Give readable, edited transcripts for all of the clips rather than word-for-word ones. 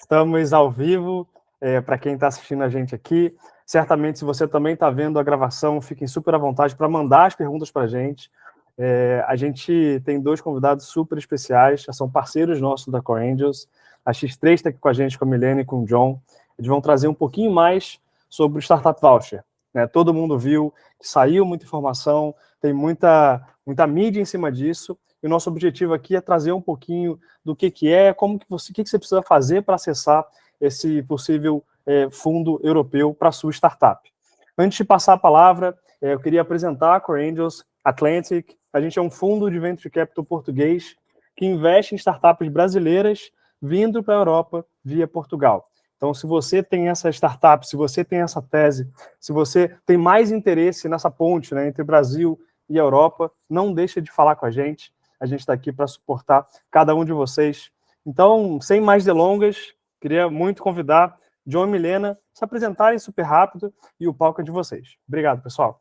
Estamos ao vivo, para quem está assistindo a gente aqui. Certamente, se você também está vendo a gravação, fiquem super à vontade para mandar as perguntas para a gente. A gente tem dois convidados super especiais, já são parceiros nossos da Core Angels. A X3 está aqui com a gente, com a Milena e com o John. Eles vão trazer um pouquinho mais sobre o Startup Voucher. Todo mundo viu que saiu muita informação, tem muita mídia em cima disso. E o nosso objetivo aqui é trazer um pouquinho do que é, como que você, o que você precisa fazer para acessar esse possível fundo europeu para a sua startup. Antes de passar a palavra, eu queria apresentar a Core Angels Atlantic. A gente é um fundo de venture capital português que investe em startups brasileiras vindo para a Europa via Portugal. Então, se você tem essa startup, se você tem essa tese, se você tem mais interesse nessa ponte, entre Brasil e Europa, não deixa de falar com a gente. A gente está aqui para suportar cada um de vocês. Então, sem mais delongas, queria muito convidar John e Milena se apresentarem super rápido e o palco é de vocês. Obrigado, pessoal.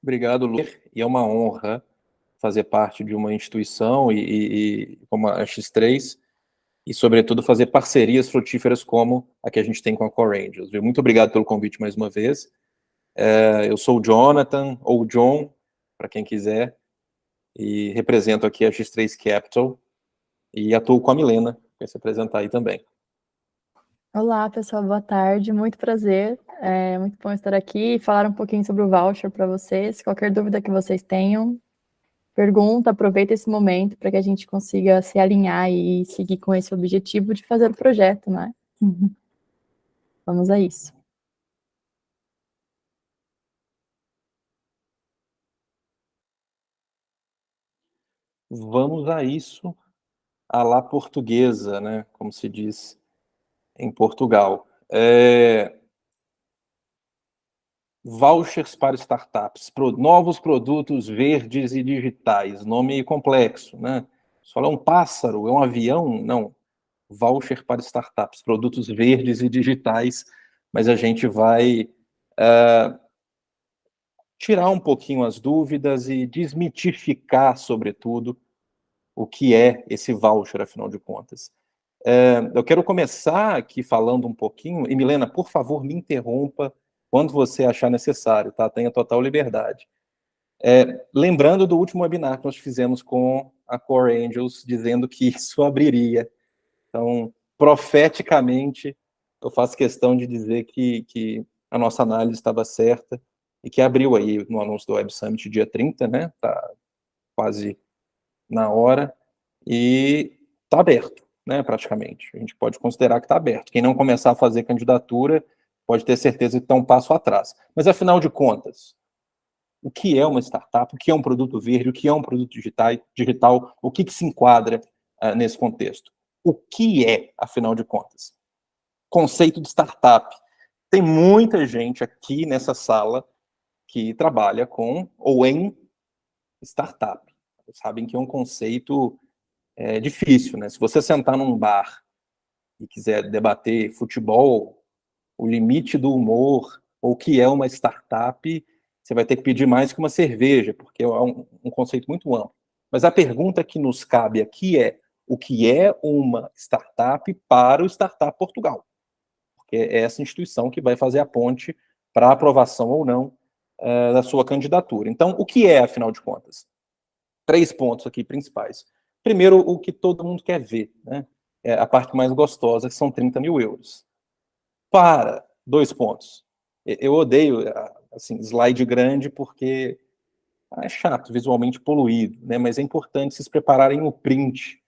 Obrigado, Lu. E é uma honra fazer parte de uma instituição como a X3 e, sobretudo, fazer parcerias frutíferas como a que a gente tem com a Core Angels. Muito obrigado pelo convite mais uma vez. Eu sou o Jonathan, ou John, para quem quiser, e represento aqui a X3 Capital e atuo com a Milena, que vai se apresentar aí também. Olá, pessoal, boa tarde, muito prazer, é muito bom estar aqui e falar um pouquinho sobre o voucher para vocês. Qualquer dúvida que vocês tenham, pergunta, aproveita esse momento para que a gente consiga se alinhar e seguir com esse objetivo de fazer o projeto, né? Vamos a isso. Vamos a isso, à la portuguesa, né? Como se diz em Portugal. Vouchers para startups, novos produtos verdes e digitais, nome complexo, né? Só é um pássaro, é um avião? Não. Voucher para startups, produtos verdes e digitais, mas a gente vai tirar um pouquinho as dúvidas e desmitificar, sobretudo, o que é esse voucher, afinal de contas. Eu quero começar aqui falando um pouquinho, e Milena, por favor, me interrompa quando você achar necessário, tá? Tenha total liberdade. Lembrando do último webinar que nós fizemos com a Core Angels, dizendo que isso abriria. Então, profeticamente, eu faço questão de dizer que a nossa análise estava certa e que abriu aí no anúncio do Web Summit dia 30, né? Tá quase na hora e está aberto, né, praticamente. A gente pode considerar que está aberto. Quem não começar a fazer candidatura pode ter certeza que está um passo atrás. Mas, afinal de contas, o que é uma startup? O que é um produto verde? O que é um produto digital? O que se enquadra nesse contexto? O que é, afinal de contas? Conceito de startup. Tem muita gente aqui nessa sala que trabalha com ou em startup. Sabem que é um conceito difícil, né? Se você sentar num bar e quiser debater futebol, o limite do humor, ou o que é uma startup, você vai ter que pedir mais que uma cerveja, porque é um conceito muito amplo. Mas a pergunta que nos cabe aqui é: o que é uma startup para o Startup Portugal? Porque é essa instituição que vai fazer a ponte para a aprovação ou não da sua candidatura. Então, o que é, afinal de contas? 3 pontos aqui principais. Primeiro, o que todo mundo quer ver, né? É a parte mais gostosa, que são 30 mil euros. 2 pontos. Eu odeio, assim, slide grande, porque é chato, visualmente poluído, né? Mas é importante vocês prepararem o print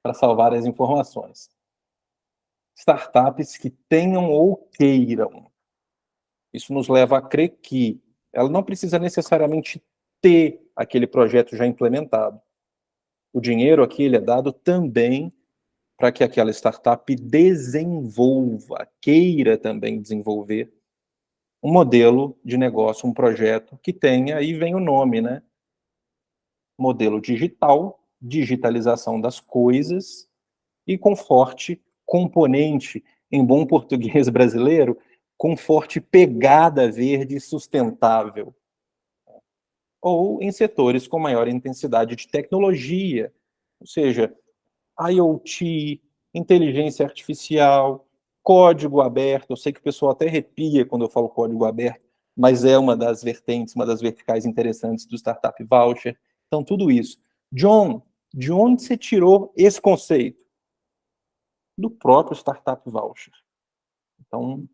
para salvar as informações. Startups que tenham ou queiram. Isso nos leva a crer que ela não precisa necessariamente ter aquele projeto já implementado. O dinheiro aqui ele é dado também para que aquela startup desenvolva, queira também desenvolver um modelo de negócio, um projeto que tenha, aí vem o nome, né? Modelo digital, digitalização das coisas e com forte componente, em bom português brasileiro, com forte pegada verde sustentável. Ou em setores com maior intensidade de tecnologia, ou seja, IoT, inteligência artificial, código aberto. Eu sei que o pessoal até arrepia quando eu falo código aberto, mas é uma das vertentes, uma das verticais interessantes do Startup Voucher. Então, tudo isso. John, de onde você tirou esse conceito? Do próprio Startup Voucher. Então,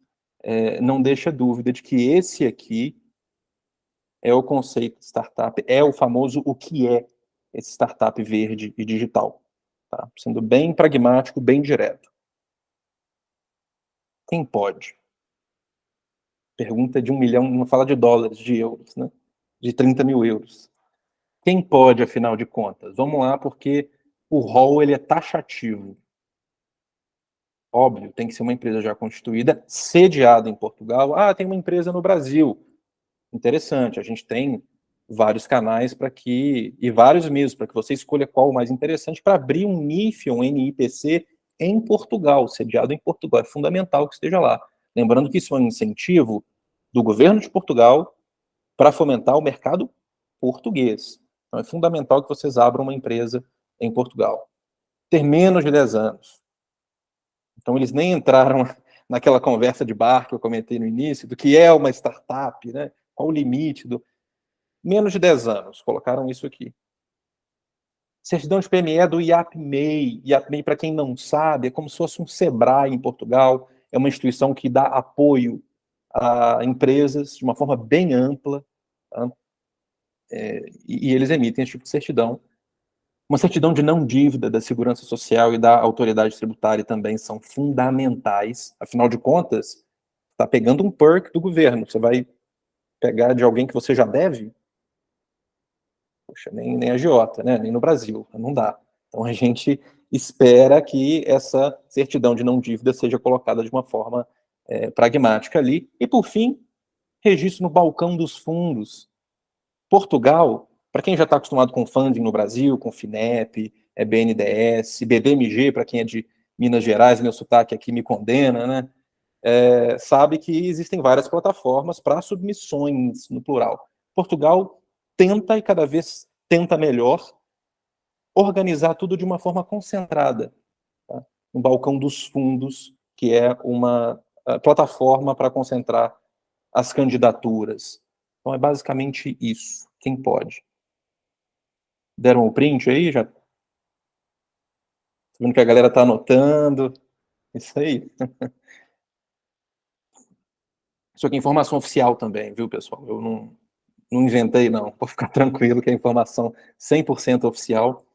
não deixa dúvida de que esse aqui é o conceito de startup, é o famoso o que é esse startup verde e digital. Tá? Sendo bem pragmático, bem direto. Quem pode? Pergunta de 1 milhão, não fala de dólares, de euros, né? De 30 mil euros. Quem pode, afinal de contas? Vamos lá, porque o rol ele é taxativo. Óbvio, tem que ser uma empresa já constituída, sediada em Portugal. Ah, tem uma empresa no Brasil. Interessante, a gente tem vários canais para que, e vários meios para que você escolha qual o mais interessante para abrir um NIF, um NIPC em Portugal, sediado em Portugal. É fundamental que esteja lá. Lembrando que isso é um incentivo do governo de Portugal para fomentar o mercado português. Então é fundamental que vocês abram uma empresa em Portugal. Ter menos de 10 anos. Então eles nem entraram naquela conversa de bar que eu comentei no início, do que é uma startup, né? Qual o limite do... Menos de 10 anos, colocaram isso aqui. Certidão de PME do IAPMEI. IAPMEI, para quem não sabe, é como se fosse um Sebrae em Portugal. É uma instituição que dá apoio a empresas de uma forma bem ampla. Tá? E eles emitem esse tipo de certidão. Uma certidão de não dívida da Segurança Social e da Autoridade Tributária também são fundamentais. Afinal de contas, está pegando um perk do governo. Você vai pegar de alguém que você já deve? Poxa, nem agiota, né? Nem no Brasil, não dá. Então a gente espera que essa certidão de não dívida seja colocada de uma forma pragmática ali. E por fim, registro no balcão dos fundos. Portugal, para quem já está acostumado com funding no Brasil, com FINEP, BNDES, BDMG, para quem é de Minas Gerais, meu sotaque aqui me condena, né? Sabe que existem várias plataformas para submissões no plural. Portugal tenta e cada vez tenta melhor organizar tudo de uma forma concentrada. Tá? Um balcão dos fundos, que é uma plataforma para concentrar as candidaturas. Então é basicamente isso. Quem pode? Deram o print aí? Já? Tô vendo que a galera está anotando. Isso aí. Isso aqui é informação oficial também, viu, pessoal? Eu não inventei, não. Pode ficar tranquilo que é informação 100% oficial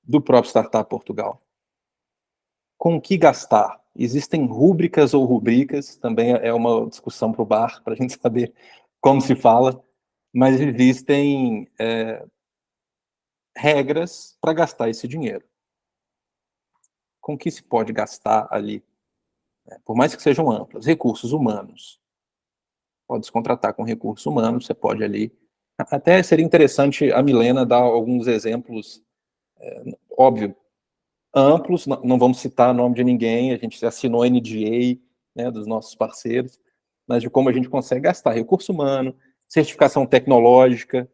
do próprio Startup Portugal. Com o que gastar? Existem rúbricas ou rubricas, também é uma discussão para o bar, para a gente saber como se fala, mas existem regras para gastar esse dinheiro. Com que se pode gastar ali? Por mais que sejam amplas, recursos humanos. Pode se contratar com recursos humanos, você pode ali... Até seria interessante a Milena dar alguns exemplos, óbvio, amplos, não vamos citar o nome de ninguém, a gente assinou a NDA, né, dos nossos parceiros, mas de como a gente consegue gastar recurso humano, certificação tecnológica,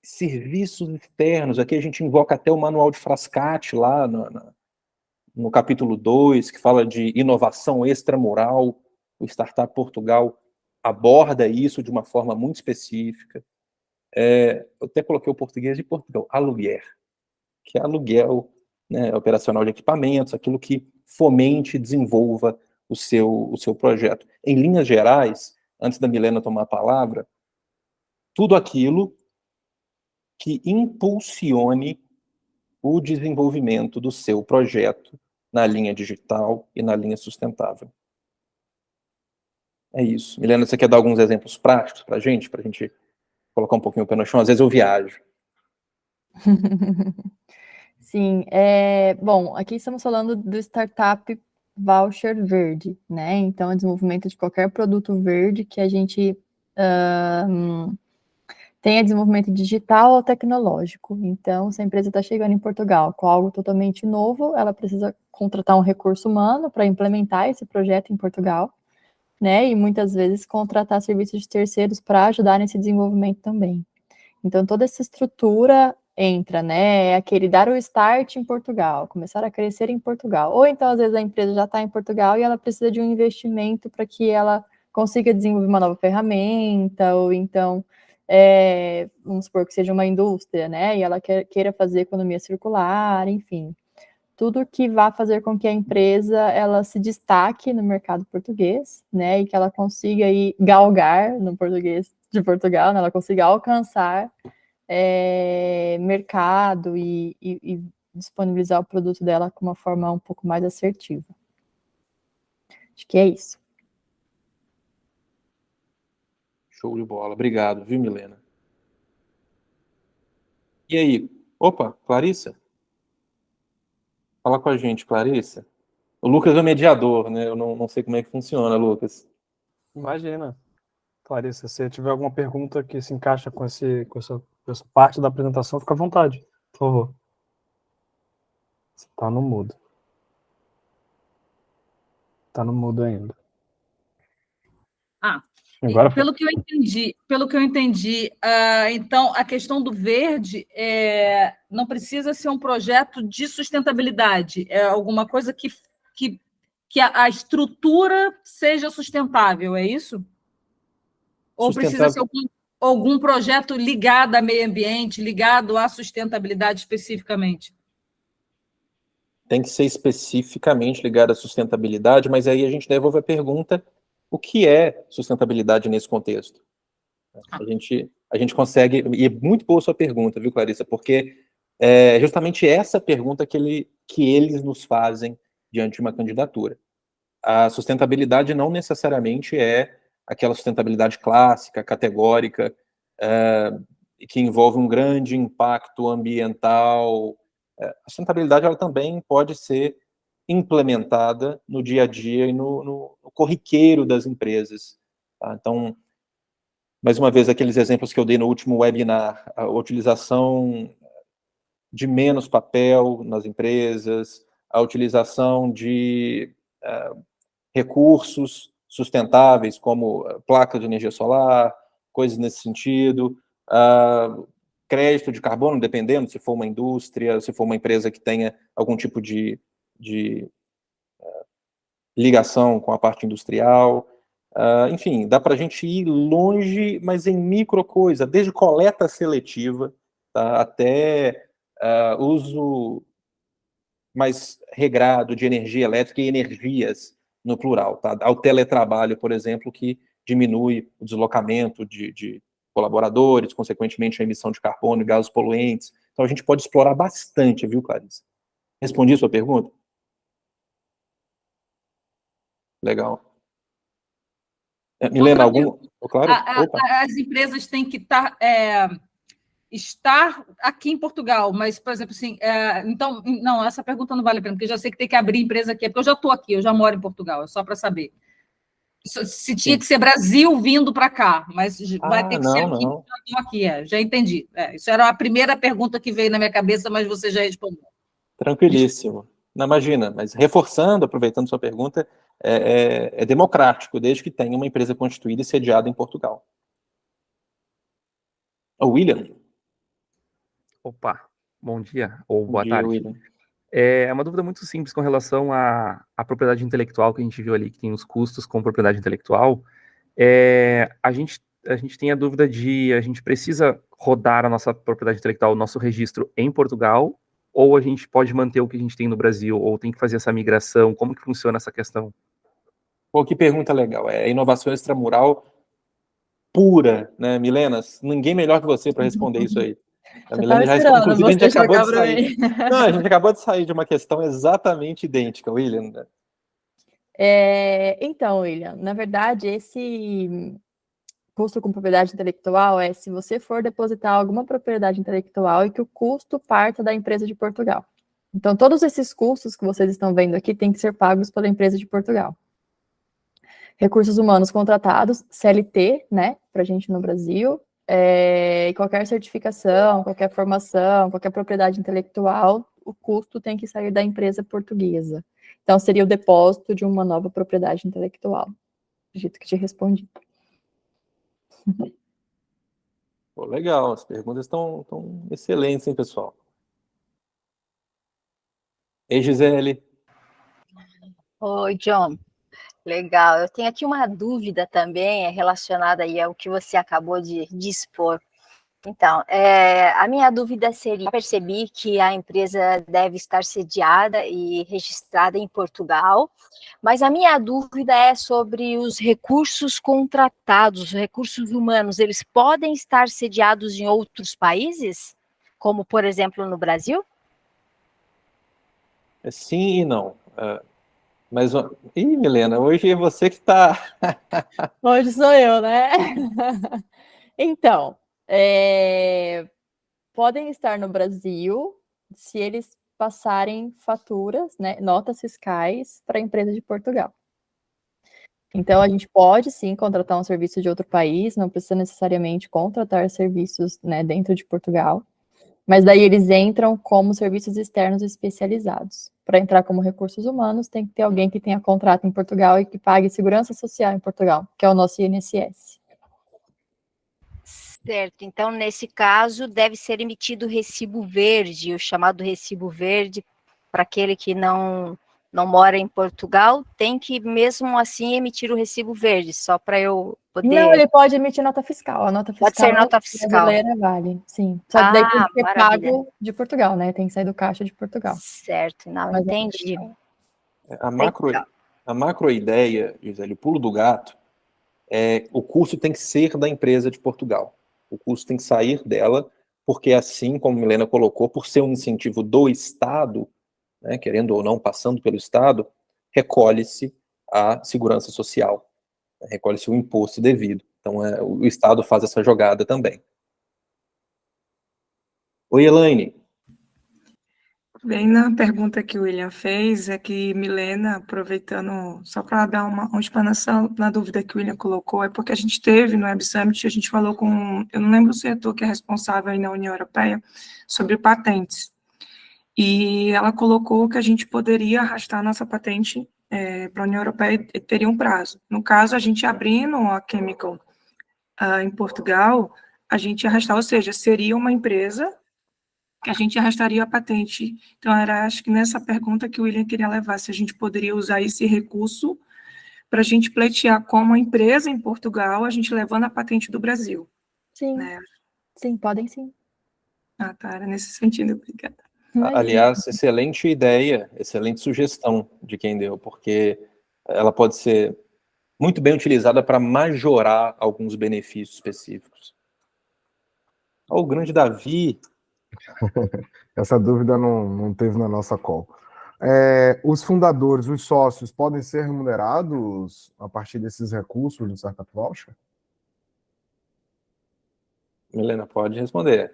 serviços externos. Aqui a gente invoca até o manual de Frascati, lá no capítulo 2, que fala de inovação extramural. O Startup Portugal aborda isso de uma forma muito específica. Eu até coloquei o português de Portugal, aluguer, que é aluguel, né, operacional de equipamentos, aquilo que fomente e desenvolva o seu projeto. Em linhas gerais, antes da Milena tomar a palavra, tudo aquilo que impulsione o desenvolvimento do seu projeto na linha digital e na linha sustentável. É isso. Milena, você quer dar alguns exemplos práticos para a gente colocar um pouquinho o pé no chão? Às vezes eu viajo. Sim, bom, aqui estamos falando do Startup Voucher Verde, né? Então, é desenvolvimento de qualquer produto verde que a gente tenha desenvolvimento digital ou tecnológico. Então, se a empresa está chegando em Portugal com algo totalmente novo, ela precisa contratar um recurso humano para implementar esse projeto em Portugal, né? E muitas vezes contratar serviços de terceiros para ajudar nesse desenvolvimento também. Então, toda essa estrutura entra, né? É aquele dar o start em Portugal, começar a crescer em Portugal. Ou então, às vezes, a empresa já está em Portugal e ela precisa de um investimento para que ela consiga desenvolver uma nova ferramenta, ou então, vamos supor que seja uma indústria, né? E ela queira fazer economia circular, enfim. Tudo que vá fazer com que a empresa ela se destaque no mercado português, né? E que ela consiga aí galgar no português de Portugal, né? Ela consiga alcançar mercado e disponibilizar o produto dela com uma forma um pouco mais assertiva. Acho que é isso. Show de bola. Obrigado, viu, Milena? E aí? Opa, Clarissa? Fala com a gente, Clarissa. O Lucas é o mediador, né? Eu não sei como é que funciona, Lucas. Imagina. Clarissa, se tiver alguma pergunta que se encaixa com essa parte da apresentação, fica à vontade, por favor. Você tá no mudo. Tá no mudo ainda. Agora pelo que eu entendi, então a questão do verde não precisa ser um projeto de sustentabilidade, é alguma coisa que a estrutura seja sustentável, é isso? Ou precisa ser algum projeto ligado ao meio ambiente, ligado à sustentabilidade especificamente? Tem que ser especificamente ligado à sustentabilidade, mas aí a gente devolve a pergunta: o que é sustentabilidade nesse contexto? A gente consegue, e é muito boa a sua pergunta, viu, Clarissa, porque é justamente essa pergunta que eles nos fazem diante de uma candidatura. A sustentabilidade não necessariamente é aquela sustentabilidade clássica, categórica, que envolve um grande impacto ambiental. A sustentabilidade ela também pode ser implementada no dia a dia e no corriqueiro das empresas. Tá? Então, mais uma vez, aqueles exemplos que eu dei no último webinar, a utilização de menos papel nas empresas, a utilização de recursos sustentáveis, como placa de energia solar, coisas nesse sentido, crédito de carbono, dependendo se for uma indústria, se for uma empresa que tenha algum tipo de ligação com a parte industrial. Enfim, dá para a gente ir longe, mas em micro coisa, desde coleta seletiva, tá, até uso mais regrado de energia elétrica e energias no plural, tá? Ao teletrabalho, por exemplo, que diminui o deslocamento de colaboradores, consequentemente a emissão de carbono e gases poluentes. Então a gente pode explorar bastante, viu, Clarice? Respondi a sua pergunta? Legal. Milena, Claro? As empresas têm que estar aqui em Portugal, mas, por exemplo, assim, então, não, essa pergunta não vale a pena, porque eu já sei que tem que abrir empresa aqui, porque eu já estou aqui, eu já moro em Portugal, é só para saber. Se tinha que ser Brasil vindo para cá, mas vai ter que ser aqui, eu já estou aqui, já entendi. Isso era a primeira pergunta que veio na minha cabeça, mas você já respondeu. Tranquilíssimo. Não, imagina, mas reforçando, aproveitando sua pergunta, é democrático, desde que tenha uma empresa constituída e sediada em Portugal. O William. Opa, bom dia, ou boa Bom dia, tarde. William. É uma dúvida muito simples com relação à propriedade intelectual que a gente viu ali, que tem os custos com propriedade intelectual. A gente tem a dúvida de a gente precisa rodar a nossa propriedade intelectual, o nosso registro em Portugal, ou a gente pode manter o que a gente tem no Brasil, ou tem que fazer essa migração? Como que funciona essa questão? Pô, que pergunta legal. É inovação extramural pura, né, Milena? Ninguém melhor que você para responder isso aí. A Milena já respondeu. Inclusive, a gente acabou de sair. Não, a gente acabou de sair de uma questão exatamente idêntica, William. Então, William, na verdade, esse custo com propriedade intelectual é se você for depositar alguma propriedade intelectual e que o custo parta da empresa de Portugal. Então, todos esses custos que vocês estão vendo aqui têm que ser pagos pela empresa de Portugal. Recursos humanos contratados, CLT, né, para a gente no Brasil, qualquer certificação, qualquer formação, qualquer propriedade intelectual, o custo tem que sair da empresa portuguesa. Então, seria o depósito de uma nova propriedade intelectual. Acredito que te respondi. Pô, legal, as perguntas estão excelentes, hein, pessoal? Ei, Gisele. Oi, John. Legal. Eu tenho aqui uma dúvida também relacionada aí ao que você acabou de expor. Então, a minha dúvida seria, percebi que a empresa deve estar sediada e registrada em Portugal, mas a minha dúvida é sobre os recursos contratados, os recursos humanos, eles podem estar sediados em outros países? Como, por exemplo, no Brasil? Sim e não. Mas, Milena, hoje é você que está... Hoje sou eu, né? Então, podem estar no Brasil se eles passarem faturas, né, notas fiscais para a empresa de Portugal. Então, a gente pode, sim, contratar um serviço de outro país, não precisa necessariamente contratar serviços, né, dentro de Portugal, mas daí eles entram como serviços externos especializados. Para entrar como recursos humanos, tem que ter alguém que tenha contrato em Portugal e que pague segurança social em Portugal, que é o nosso INSS. Certo, então nesse caso deve ser emitido o recibo verde, o chamado recibo verde, para aquele que não mora em Portugal, tem que mesmo assim emitir o recibo verde, só para eu poder... Não, ele pode emitir nota fiscal, a nota fiscal Pode ser nota fiscal. brasileira vale, sim. Só que daí tem que ser maravilha. pago de Portugal, né? Tem que sair do caixa de Portugal. Certo, não, Mas entendi. A macro ideia, Gisele, o pulo do gato, o custo tem que ser da empresa de Portugal. O custo tem que sair dela, porque assim, como a Milena colocou, por ser um incentivo do Estado, né, querendo ou não, passando pelo Estado, recolhe-se a segurança social, recolhe-se o imposto devido. Então, o Estado faz essa jogada também. Oi, Elaine. Bem, na pergunta que o William fez, é que Milena, aproveitando, só para dar uma explanação na dúvida que o William colocou, é porque a gente teve no Web Summit, a gente falou com, eu não lembro o setor que é responsável aí na União Europeia, sobre patentes. E ela colocou que a gente poderia arrastar nossa patente para a União Europeia e teria um prazo. No caso, a gente abrindo a Chemical em Portugal, a gente arrastar, ou seja, seria uma empresa que a gente arrastaria a patente. Então, era, acho que nessa pergunta que o William queria levar, se a gente poderia usar esse recurso para a gente pleitear como empresa em Portugal, a gente levando a patente do Brasil. sim, Né? sim, podem sim. Ah, tá, era nesse sentido, obrigada. Imagina. Aliás, excelente ideia, excelente sugestão de quem deu, porque ela pode ser muito bem utilizada para majorar alguns benefícios específicos. O grande Davi... Essa dúvida não teve na nossa call. Os fundadores, os sócios, podem ser remunerados a partir desses recursos do Startup Voucher? Milena, pode responder.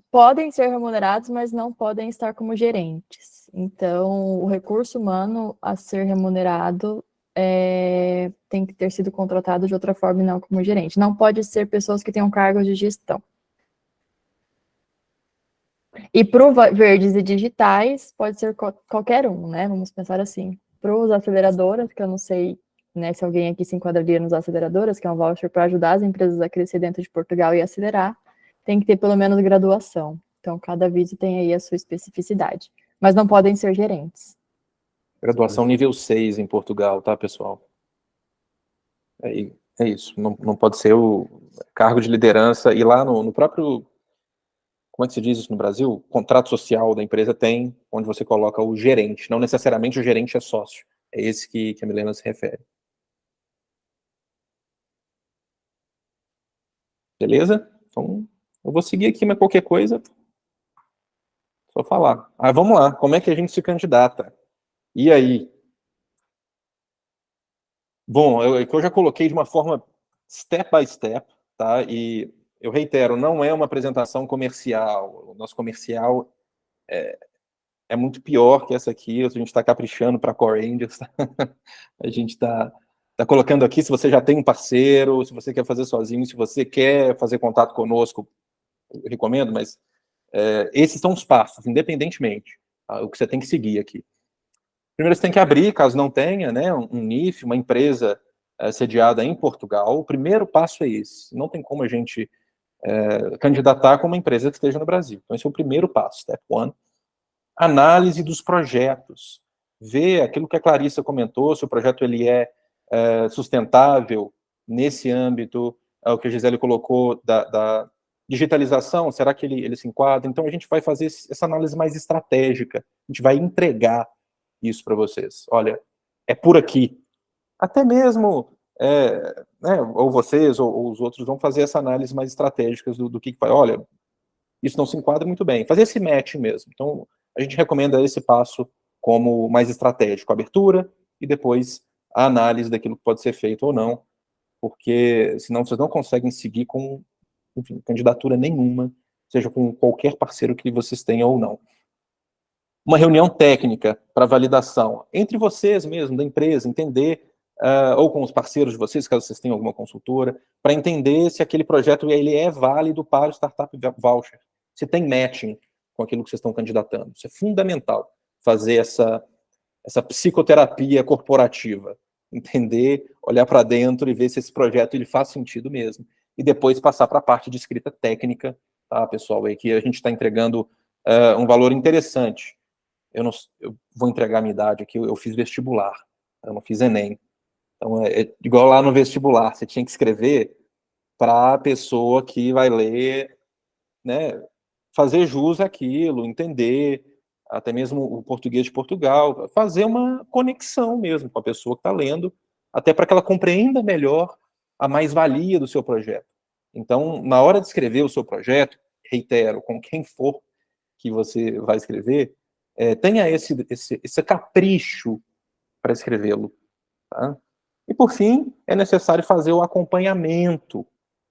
Podem ser remunerados, mas não podem estar como gerentes. Então, o recurso humano a ser remunerado tem que ter sido contratado de outra forma e não como gerente. Não pode ser pessoas que tenham cargos de gestão. E para o verdes e digitais, pode ser qualquer um, né? Vamos pensar assim. Para os aceleradoras, que eu não sei, né, se alguém aqui se enquadraria nos aceleradoras, que é um voucher para ajudar as empresas a crescer dentro de Portugal e acelerar, tem que ter pelo menos graduação. Então, cada viso tem aí a sua especificidade. Mas não podem ser gerentes. Graduação nível 6 em Portugal, tá, pessoal? É isso. Não pode ser o cargo de liderança. E lá no próprio... Como é que se diz isso no Brasil? O contrato social da empresa tem onde você coloca o gerente. Não necessariamente o gerente é sócio. É esse que a Milena se refere. Beleza? Então, eu vou seguir aqui, mas qualquer coisa, só falar. Vamos lá. Como é que a gente se candidata? E aí? Bom, eu já coloquei de uma forma step by step, tá? E eu reitero, não é uma apresentação comercial. O nosso comercial é muito pior que essa aqui. A gente está caprichando para a Core Angels. A gente está colocando aqui se você já tem um parceiro, se você quer fazer sozinho, se você quer fazer contato conosco, eu recomendo, mas esses são os passos, independentemente, tá? O que você tem que seguir aqui. Primeiro, você tem que abrir, caso não tenha, né, um NIF, uma empresa sediada em Portugal, o primeiro passo é esse. Não tem como a gente candidatar com uma empresa que esteja no Brasil. Então, esse é o primeiro passo, step one. Análise dos projetos. Ver aquilo que a Clarissa comentou, se o projeto ele é sustentável nesse âmbito, o que a Gisele colocou da digitalização, será que ele se enquadra? Então, a gente vai fazer essa análise mais estratégica, a gente vai entregar isso para vocês. Olha, é por aqui. Até mesmo, né, ou vocês, ou os outros, vão fazer essa análise mais estratégica do que vai. Olha, isso não se enquadra muito bem. Fazer esse match mesmo. Então, a gente recomenda esse passo como mais estratégico, abertura, e depois a análise daquilo que pode ser feito ou não, porque senão vocês não conseguem seguir com, enfim, candidatura nenhuma, seja com qualquer parceiro que vocês tenham ou não. Uma reunião técnica para validação entre vocês mesmo, da empresa, entender, ou com os parceiros de vocês, caso vocês tenham alguma consultora, para entender se aquele projeto ele é válido para o Startup Voucher, se tem matching com aquilo que vocês estão candidatando. Isso é fundamental, fazer essa psicoterapia corporativa, entender, olhar para dentro e ver se esse projeto ele faz sentido mesmo. E depois passar para a parte de escrita técnica, tá, pessoal? Aí que a gente está entregando um valor interessante. Eu vou entregar a minha idade aqui, eu fiz vestibular, eu não fiz Enem. Então, é igual lá no vestibular, você tinha que escrever para a pessoa que vai ler, né, fazer jus àquilo, entender, até mesmo o português de Portugal, fazer uma conexão mesmo com a pessoa que está lendo, até para que ela compreenda melhor a mais-valia do seu projeto. Então, na hora de escrever o seu projeto, reitero, com quem for que você vai escrever, tenha esse capricho para escrevê-lo. Tá? E, por fim, é necessário fazer o acompanhamento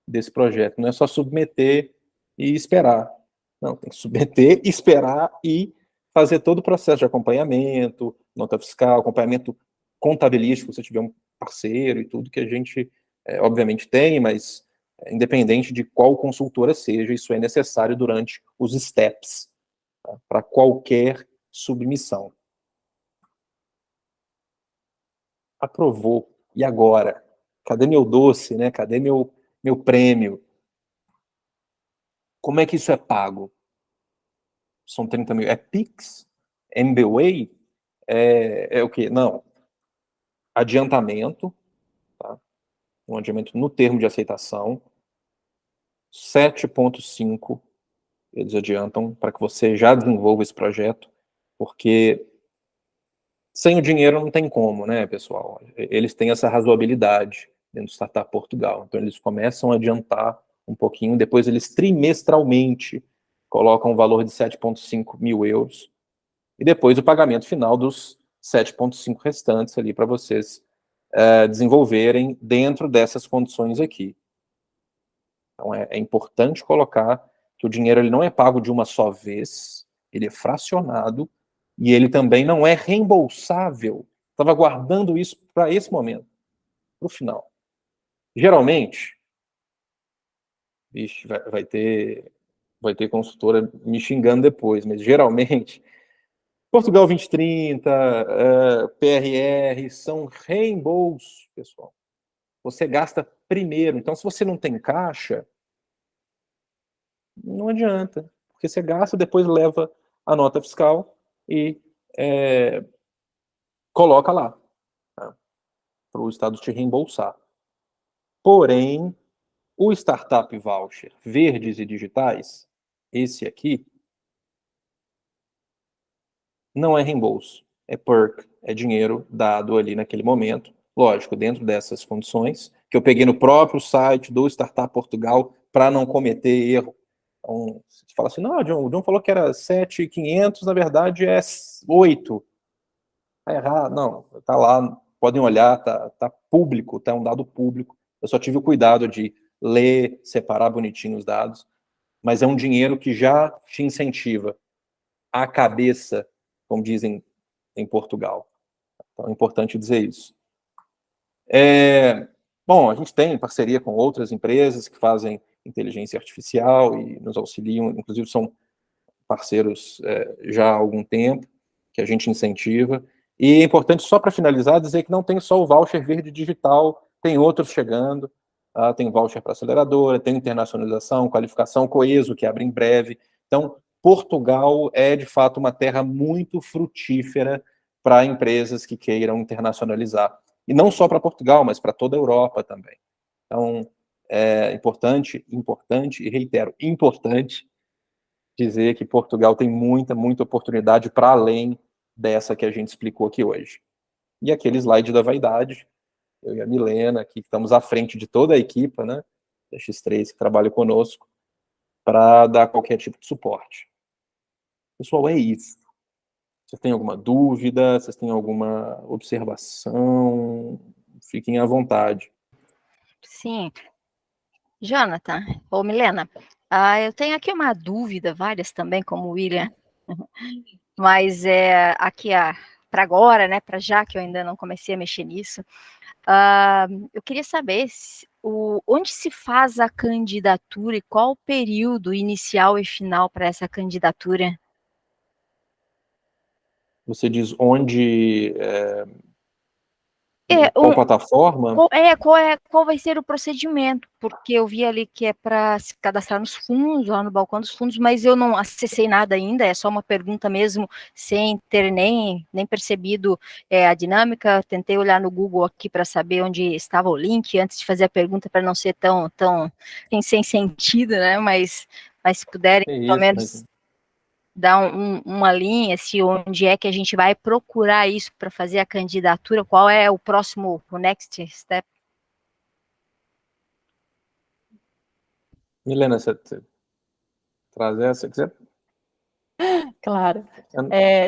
desse projeto, não é só submeter e esperar. Não, tem que submeter, esperar e fazer todo o processo de acompanhamento, nota fiscal, acompanhamento contabilístico, se tiver um parceiro e tudo que a gente, obviamente, tem, mas independente de qual consultora seja, isso é necessário durante os steps, tá? Para qualquer submissão. Aprovou. E agora? Cadê meu doce, né? Cadê meu prêmio? Como é que isso é pago? São 30 mil. É Pix? MBWay? É o quê? Não. Adiantamento, tá? Um adiantamento no termo de aceitação. 7,5 eles adiantam para que você já desenvolva esse projeto, porque sem o dinheiro não tem como, né, pessoal? Eles têm essa razoabilidade dentro do Startup Portugal. Então, eles começam a adiantar um pouquinho, depois eles trimestralmente colocam um valor de 7,5 mil euros, e depois o pagamento final dos 7,5 restantes ali para vocês desenvolverem dentro dessas condições aqui. Então, é importante colocar que o dinheiro ele não é pago de uma só vez, ele é fracionado, e ele também não é reembolsável. Estava guardando isso para esse momento, para o final. Geralmente, vixe, vai ter consultora me xingando depois, mas geralmente, Portugal 2030, PRR, são reembolsos, pessoal. Você gasta primeiro. Então, se você não tem caixa, não adianta, porque você gasta, depois leva a nota fiscal e coloca lá, tá? Para o Estado te reembolsar. Porém, o Startup Voucher verdes e digitais, esse aqui, não é reembolso, é perk, é dinheiro dado ali naquele momento, lógico, dentro dessas condições, que eu peguei no próprio site do Startup Portugal para não cometer erro. Então, você fala assim, não, o John falou que era 7.500, na verdade é 8. Tá errado, não, tá lá, podem olhar, tá público, tá um dado público. Eu só tive o cuidado de ler, separar bonitinho os dados, mas é um dinheiro que já te incentiva a cabeça, como dizem em Portugal. Então é importante dizer isso. Bom, a gente tem parceria com outras empresas que fazem inteligência artificial e nos auxiliam, inclusive são parceiros já há algum tempo, que a gente incentiva. E é importante, só para finalizar, dizer que não tem só o voucher verde digital tem outros chegando, tem voucher para aceleradora, tem internacionalização, qualificação, Coeso, que abre em breve. Então, Portugal é, de fato, uma terra muito frutífera para empresas que queiram internacionalizar. E não só para Portugal, mas para toda a Europa também. Então, é importante, e reitero, importante dizer que Portugal tem muita oportunidade para além dessa que a gente explicou aqui hoje. E aquele slide da vaidade, eu e a Milena, aqui, que estamos à frente de toda a equipe, né, da X3, que trabalha conosco, para dar qualquer tipo de suporte. Pessoal, é isso. Vocês têm alguma dúvida? Vocês têm alguma observação? Fiquem à vontade. Sim. Jonathan, ou Milena, eu tenho aqui uma dúvida, várias também, como o William, mas aqui para agora, né, para já que eu ainda não comecei a mexer nisso, eu queria saber onde se faz a candidatura e qual o período inicial e final para essa candidatura? Você diz onde... qual plataforma? Qual vai ser o procedimento? Porque eu vi ali que é para se cadastrar nos fundos, lá no balcão dos fundos, mas eu não acessei nada ainda, é só uma pergunta mesmo, sem ter nem percebido a dinâmica. Tentei olhar no Google aqui para saber onde estava o link, antes de fazer a pergunta, para não ser tão sem sentido, né? Mas se puderem, pelo menos... dar uma linha, se onde é que a gente vai procurar isso para fazer a candidatura, qual é o próximo, o next step? Milena, você traz essa, quiser? Claro.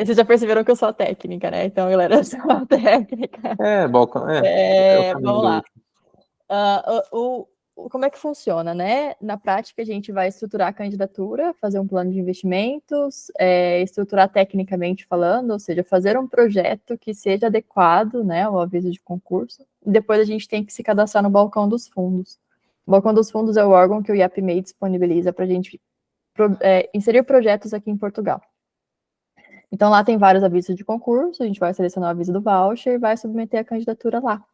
Vocês já perceberam que eu sou a técnica, né? Então, galera, eu sou a técnica. Balcão, vamos lá. Como é que funciona, né? Na prática, a gente vai estruturar a candidatura, fazer um plano de investimentos, estruturar tecnicamente falando, ou seja, fazer um projeto que seja adequado, né, ao aviso de concurso. E depois a gente tem que se cadastrar no balcão dos fundos. O balcão dos fundos é o órgão que o IAPMEI disponibiliza para a gente inserir projetos aqui em Portugal. Então, lá tem vários avisos de concurso, a gente vai selecionar o aviso do voucher e vai submeter a candidatura lá.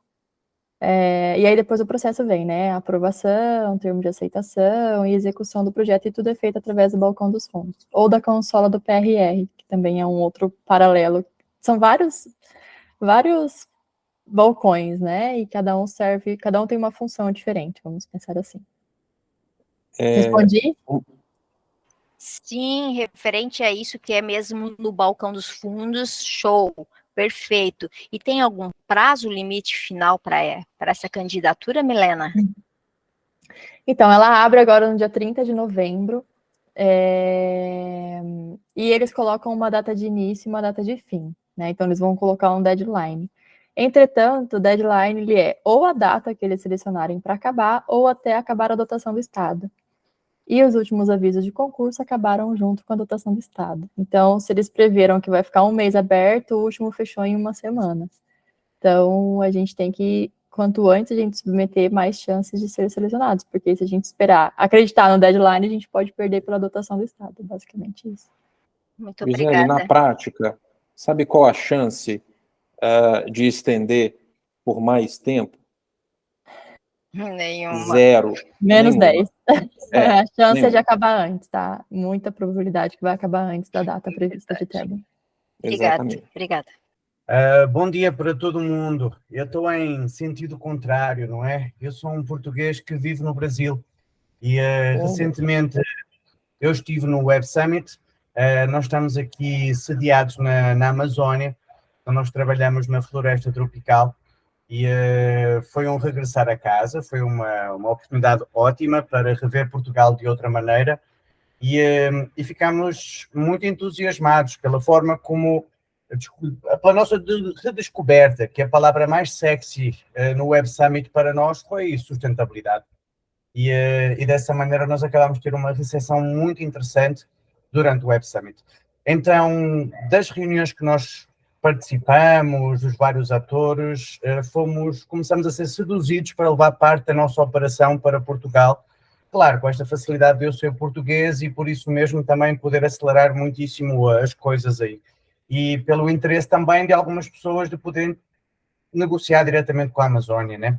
E aí depois o processo vem, né? Aprovação, termo de aceitação e execução do projeto, e tudo é feito através do balcão dos fundos. Ou da consola do PRR, que também é um outro paralelo. São vários balcões, né? E cada um tem uma função diferente, vamos pensar assim. Respondi? Sim, referente a isso que é mesmo no balcão dos fundos, show. Perfeito. E tem algum prazo limite final para essa candidatura, Milena? Então, ela abre agora no dia 30 de novembro, e eles colocam uma data de início e uma data de fim, né? Então, eles vão colocar um deadline. Entretanto, o deadline ele é ou a data que eles selecionarem para acabar, ou até acabar a dotação do Estado. E os últimos avisos de concurso acabaram junto com a dotação do Estado. Então, se eles preveram que vai ficar um mês aberto, o último fechou em uma semana. Então, a gente tem que, quanto antes a gente submeter, mais chances de ser selecionados, porque se a gente esperar acreditar no deadline, a gente pode perder pela dotação do Estado, basicamente isso. Muito obrigada. Gisele, na prática, sabe qual a chance de estender por mais tempo? Nenhuma. Zero. Menos Nenhuma. 10. A chance nenhuma. é de acabar antes, tá? Muita probabilidade que vai acabar antes da data prevista de término. Obrigada. Bom dia para todo mundo. Eu estou em sentido contrário, não é? Eu sou um português que vive no Brasil e recentemente eu estive no Web Summit. Nós estamos aqui sediados na Amazónia, então nós trabalhamos na floresta tropical e foi um regressar a casa, foi uma oportunidade ótima para rever Portugal de outra maneira e ficámos muito entusiasmados pela forma como, pela nossa redescoberta, que a palavra mais sexy no Web Summit para nós foi sustentabilidade. E dessa maneira nós acabamos de ter uma recepção muito interessante durante o Web Summit. Então, das reuniões que nós participamos, os vários atores, começamos a ser seduzidos para levar parte da nossa operação para Portugal. Claro, com esta facilidade de eu ser português e por isso mesmo também poder acelerar muitíssimo as coisas aí. E pelo interesse também de algumas pessoas de poderem negociar diretamente com a Amazónia, né?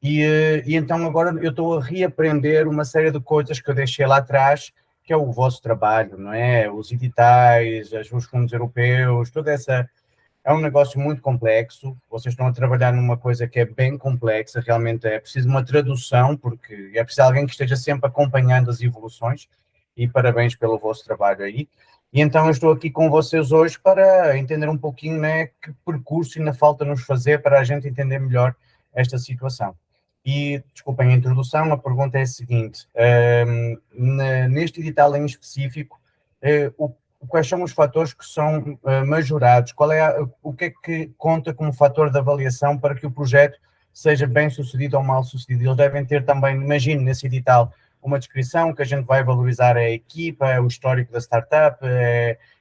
E então agora eu estou a reaprender uma série de coisas que eu deixei lá atrás, que é o vosso trabalho, não é? Os editais, os fundos europeus, toda essa... É um negócio muito complexo, vocês estão a trabalhar numa coisa que é bem complexa, realmente é preciso uma tradução, porque é preciso alguém que esteja sempre acompanhando as evoluções, e parabéns pelo vosso trabalho aí. E então eu estou aqui com vocês hoje para entender um pouquinho, né, que percurso ainda falta nos fazer para a gente entender melhor esta situação. E, desculpem a introdução, a pergunta é a seguinte, neste edital em específico, quais são os fatores que são majorados? O que é que conta como fator de avaliação para que o projeto seja bem sucedido ou mal sucedido? Eles devem ter também, imagino, nesse edital, uma descrição que a gente vai valorizar a equipa, o histórico da startup,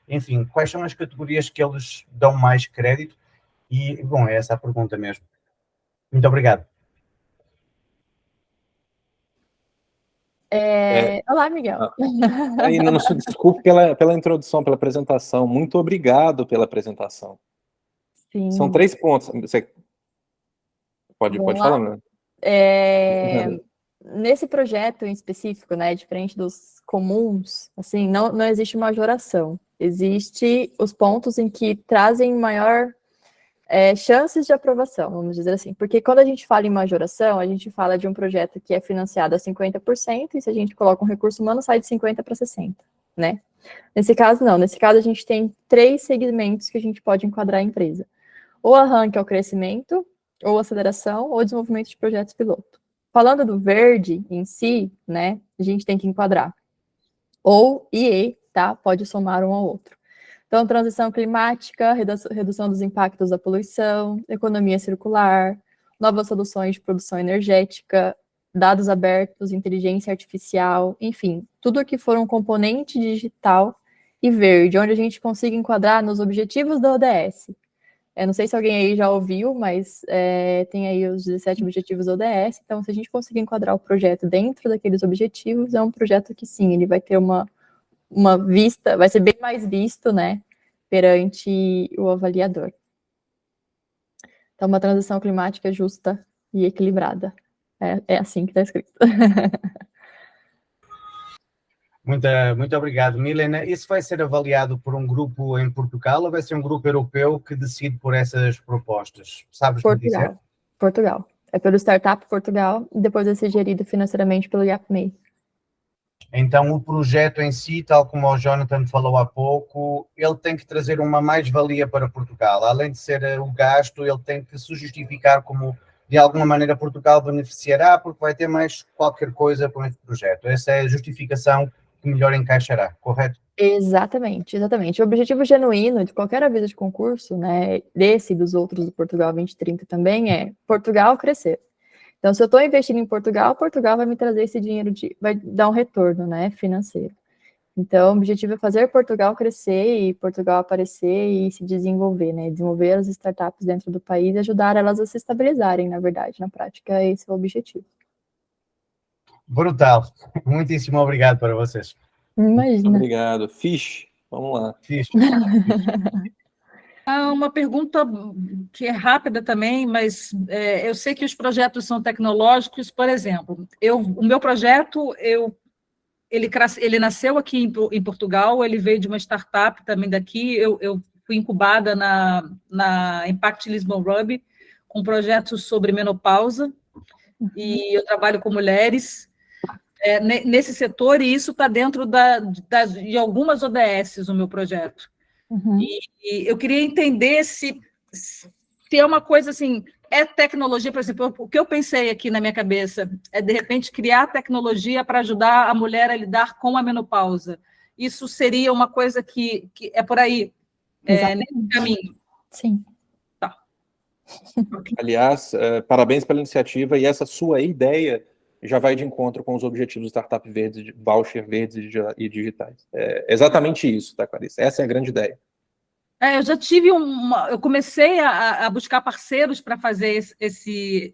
enfim, quais são as categorias que eles dão mais crédito? E, bom, é essa a pergunta mesmo. Muito obrigado. Olá, Miguel. Desculpe pela introdução, pela apresentação. Muito obrigado pela apresentação. Sim. São 3 pontos. Você pode falar, né? Nesse projeto em específico, né, diferente dos comuns, assim, não existe majoração. Existe os pontos em que trazem maior chances de aprovação, vamos dizer assim. Porque quando a gente fala em majoração, a gente fala de um projeto que é financiado a 50%, e se a gente coloca um recurso humano, sai de 50% para 60%, né? Nesse caso, não. Nesse caso, a gente tem 3 segmentos que a gente pode enquadrar a empresa. Ou arranque ao crescimento, ou aceleração, ou desenvolvimento de projetos piloto. Falando do verde em si, né, a gente tem que enquadrar. Ou IE, tá? Pode somar um ao outro. Então, transição climática, redução dos impactos da poluição, economia circular, novas soluções de produção energética, dados abertos, inteligência artificial, enfim, tudo que for um componente digital e verde, onde a gente consiga enquadrar nos objetivos da ODS. Não sei se alguém aí já ouviu, mas tem aí os 17 objetivos da ODS, então se a gente conseguir enquadrar o projeto dentro daqueles objetivos, é um projeto que sim, ele vai ter uma vista, vai ser bem mais visto, né, perante o avaliador. Então, uma transição climática justa e equilibrada. É assim que está escrito. Muito obrigado, Milena. Isso vai ser avaliado por um grupo em Portugal ou vai ser um grupo europeu que decide por essas propostas? Sabes-me dizer? Portugal. É pelo Startup Portugal e depois vai ser gerido financeiramente pelo IAPMEI. Então, o projeto em si, tal como o Jonathan falou há pouco, ele tem que trazer uma mais-valia para Portugal. Além de ser o gasto, ele tem que se justificar como, de alguma maneira, Portugal beneficiará, porque vai ter mais qualquer coisa com este projeto. Essa é a justificação que melhor encaixará, correto? Exatamente. O objetivo genuíno de qualquer aviso de concurso, né, desse e dos outros do Portugal 2030 também é Portugal crescer. Então, se eu estou investindo em Portugal, Portugal vai me trazer esse dinheiro, vai dar um retorno, né, financeiro. Então, o objetivo é fazer Portugal crescer e Portugal aparecer e se desenvolver, né, desenvolver as startups dentro do país e ajudar elas a se estabilizarem, na verdade, na prática, esse é o objetivo. Brutal. Muitíssimo obrigado para vocês. Imagina. Obrigado. Fish, vamos lá. Fish. Uma pergunta que é rápida também, mas eu sei que os projetos são tecnológicos. Por exemplo, o meu projeto, ele nasceu aqui em Portugal, ele veio de uma startup também daqui, eu fui incubada na Impact Lisbon Hub, com projetos sobre menopausa, e eu trabalho com mulheres nesse setor, e isso está dentro de algumas ODSs, o meu projeto. Uhum. E eu queria entender se é uma coisa assim, tecnologia, por exemplo, o que eu pensei aqui na minha cabeça é, de repente, criar tecnologia para ajudar a mulher a lidar com a menopausa. Isso seria uma coisa que é por aí, nesse caminho. Sim. Tá. Aliás, parabéns pela iniciativa, e essa sua ideia já vai de encontro com os objetivos do Startup Verdes, Voucher Verdes e Digitais. É exatamente isso, tá, Clarice? Essa é a grande ideia. Eu já tive eu comecei a buscar parceiros para fazer esse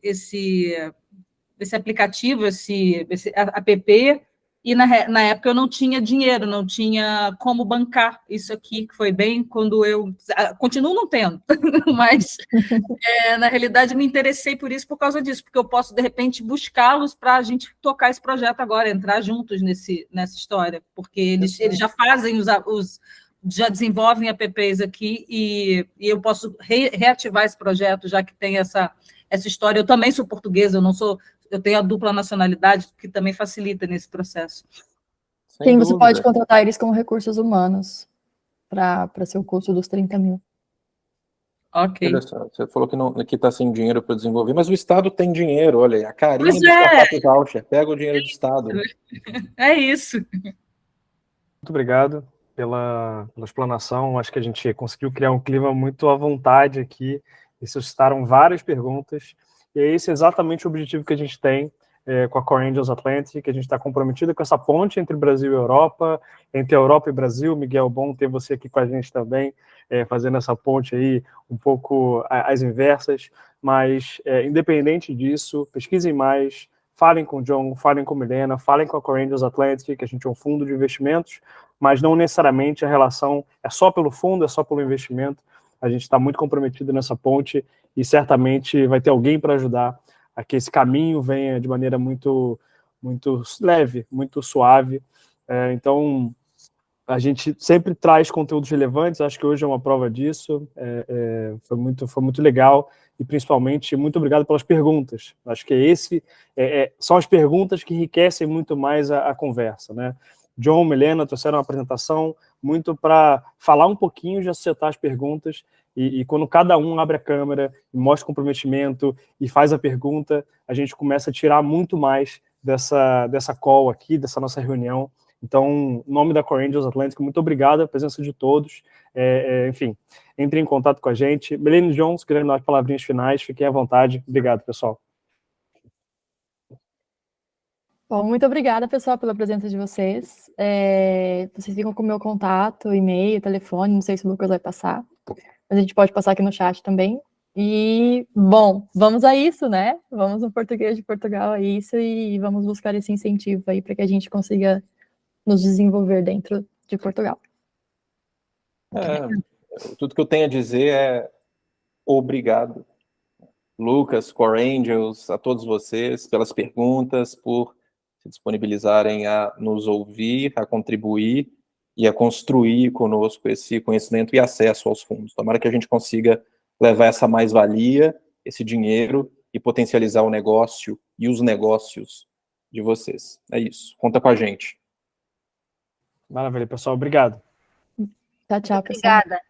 aplicativo, esse app, E na época eu não tinha dinheiro, não tinha como bancar isso aqui, que foi bem quando eu... Continuo não tendo, mas na realidade me interessei por isso por causa disso, porque eu posso, de repente, buscá-los para a gente tocar esse projeto agora, entrar juntos nessa história, porque eles já fazem já desenvolvem apps aqui e eu posso reativar esse projeto, já que tem essa história. Eu também sou portuguesa, eu tenho a dupla nacionalidade, que também facilita nesse processo. Sim, você pode contratar eles como recursos humanos para seu curso dos 30 mil. Ok. Olha só, você falou que está sem dinheiro para desenvolver, mas o Estado tem dinheiro, olha aí, a carinha Pois do Startup Voucher, pega o dinheiro do Estado. É isso. Muito obrigado pela explanação. Acho que a gente conseguiu criar um clima muito à vontade aqui, e suscitaram várias perguntas, e é esse exatamente o objetivo que a gente tem com a Core Angels Atlantic, que a gente está comprometido com essa ponte entre Brasil e Europa, entre Europa e Brasil. Miguel, bom ter você aqui com a gente também, fazendo essa ponte aí um pouco às inversas, mas independente disso, pesquisem mais, falem com o John, falem com a Milena, falem com a Core Angels Atlantic, que a gente é um fundo de investimentos, mas não necessariamente a relação é só pelo fundo, é só pelo investimento. A gente está muito comprometido nessa ponte e certamente vai ter alguém para ajudar a que esse caminho venha de maneira muito, muito leve, muito suave. Então, a gente sempre traz conteúdos relevantes, acho que hoje é uma prova disso, foi muito legal, e principalmente, muito obrigado pelas perguntas. Acho que são as perguntas que enriquecem muito mais a conversa, né? John, Milena, trouxeram uma apresentação muito para falar um pouquinho, de acertar as perguntas, e quando cada um abre a câmera, mostra comprometimento e faz a pergunta, a gente começa a tirar muito mais dessa call aqui, dessa nossa reunião. Então, em nome da Core Angels Atlantic, muito obrigado pela presença de todos. Enfim, entrem em contato com a gente. Milena Jones, querendo dar as palavrinhas finais, fiquem à vontade. Obrigado, pessoal. Bom, muito obrigada, pessoal, pela presença de vocês. Vocês ficam com o meu contato, e-mail, telefone, não sei se o Lucas vai passar, mas a gente pode passar aqui no chat também. E, bom, vamos a isso, né? Vamos no português de Portugal a isso e vamos buscar esse incentivo aí para que a gente consiga nos desenvolver dentro de Portugal. Tudo que eu tenho a dizer é obrigado. Lucas, Core Angels, a todos vocês pelas perguntas, por se disponibilizarem a nos ouvir, a contribuir e a construir conosco esse conhecimento e acesso aos fundos. Tomara que a gente consiga levar essa mais-valia, esse dinheiro, e potencializar o negócio e os negócios de vocês. É isso. Conta com a gente. Maravilha, pessoal. Obrigado. Tchau, pessoal. Obrigada.